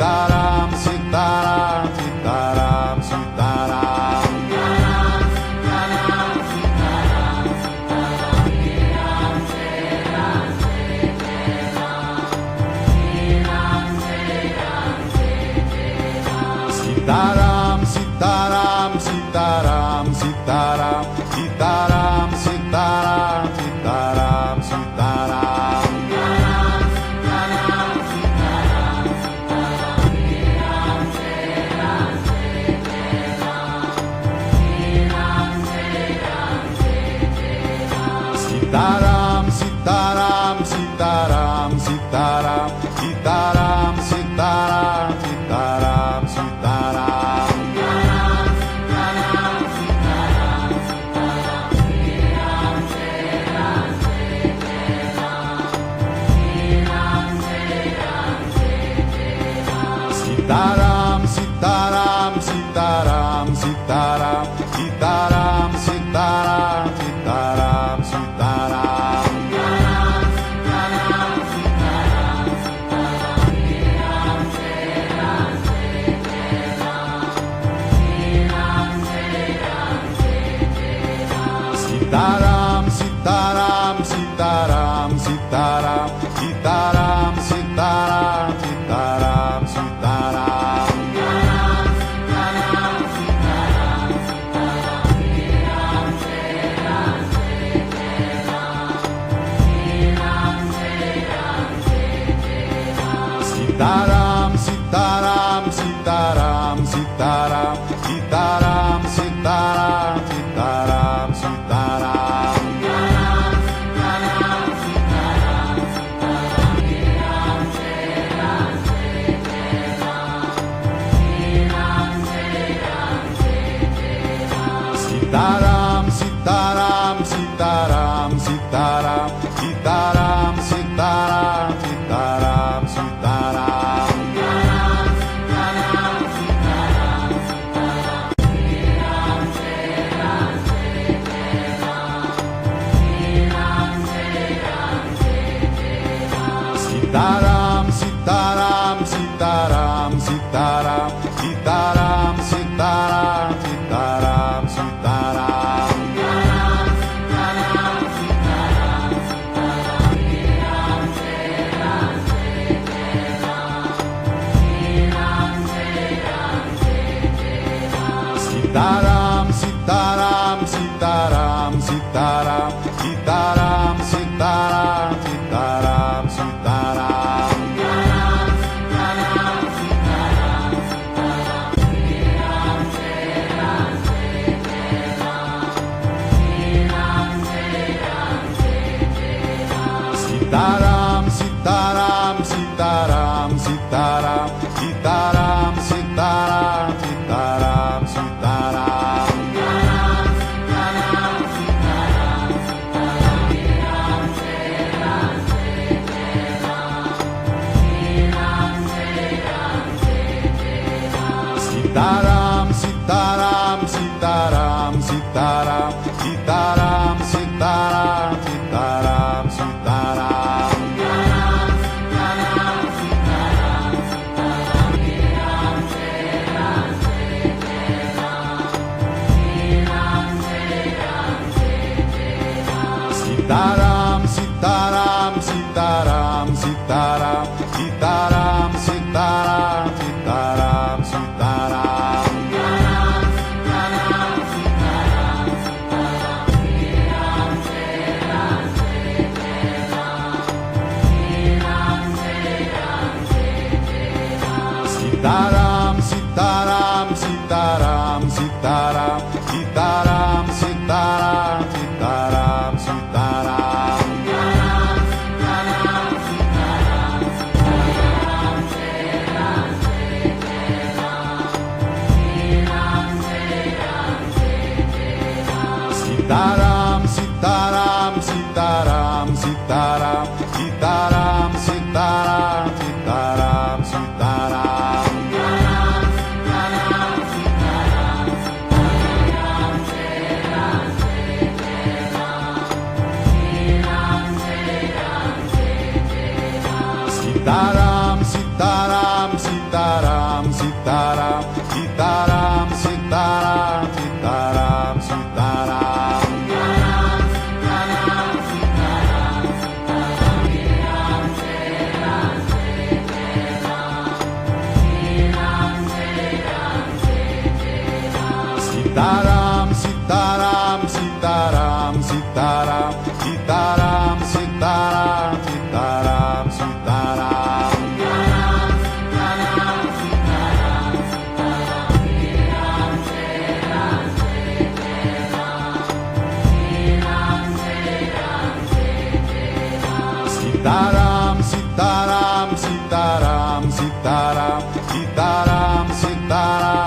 Sitaram, sitaram, sitaram, sitaram. Sitaram, sitaram, sitaram, sitaram, sitaram, sitaram, sitaram, sitaram. Sitaram, sitaram, sitaram, sitaram, sitaram, sitaram, sitaram, sitaram. Sitaram, sitaram, sitaram, sitaram, sitaram, sitaram, sitaram, sitaram. Sitaram, sitaram, sitaram, sitaram, sitaram, sitaram, sitaram, sitaram. Sitaram, sitaram, sitaram, sitaram, sitaram, sitaram, sitaram, sitaram. Sitaram, sitaram, sitaram, sitaram, sitaram, sitaram, sitaram, sitaram. Sitaram, sitaram, sitaram, sitaram, sitaram, sitaram, sitaram, sitaram. Sitaram, sitaram, sitaram, sitaram, sitaram, sitaram, sitaram, sitaram. Sitaram, sitaram, sitaram, sitaram, sitaram, sitaram, sitaram, sitaram. Sitaram, sitaram, sitaram, sitaram, sitaram, sitaram, sitaram, sitaram. Sitaram, sitaram, sitaram, sitaram, sitaram, sitaram, sitaram, sitaram. Sitaram, sitaram, sitaram, sitaram, sitaram, sitaram, sitaram, sitaram. Sitaram, sitaram, sitaram, sitaram, sitaram, sitaram, sitaram, sitaram. Sitaram, sitaram, sitaram. Sitaram, Sitaram, Sitaram, Sitaram, Sitaram, Sitaram. Sitaram, Sitaram, Sitaram, Sitaram, Sitaram, Sitaram, Sitaram, Sitaram. Sitaram, Sitaram, Sitaram, Sitaram, Sitaram, Sitaram.